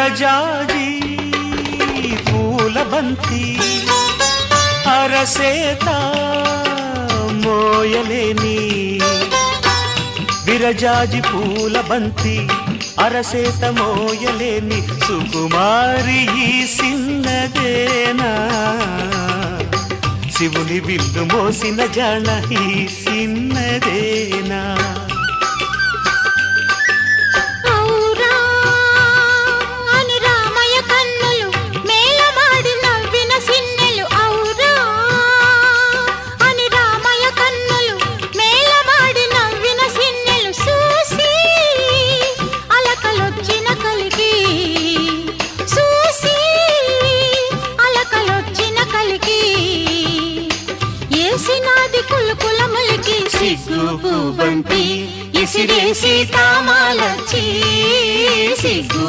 విరజాజి పూల బంతి అరసేత మోయలేని విరజాజి పూల బంతి అరసేత మోయలేని సుకుమారి ఈ సిన్నదేనా శివుని విల్లు మోసిన జాణ ఈ సిన్నదేనా సిగ్గు బంతి ఇసిరేసి కామాలొచ్చి సిగ్గు